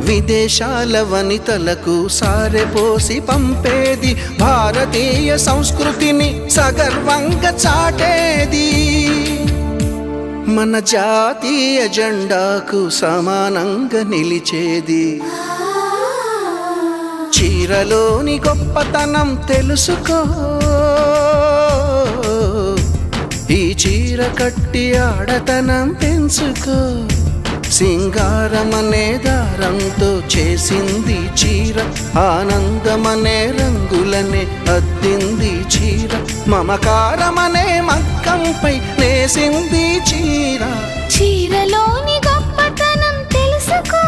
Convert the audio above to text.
విదేశాల వనితలకు సారెపోసి పంపేది, భారతీయ సంస్కృతిని సగర్వంగా చాటేది, మన జాతీయ జెండాకు సమానంగా నిలిచేది. చీరలోని గొప్పతనం తెలుసుకో, ఈ చీర కట్టి ఆడతనం పెంచుకో. సింగారమనే దారంతో చేసింది చీర, ఆనందమనే రంగులనే అద్దింది చీర, మమకారమనే మగ్గంపై నేసింది చీర. చీరలోని గొప్పతనం తెలుసుకో,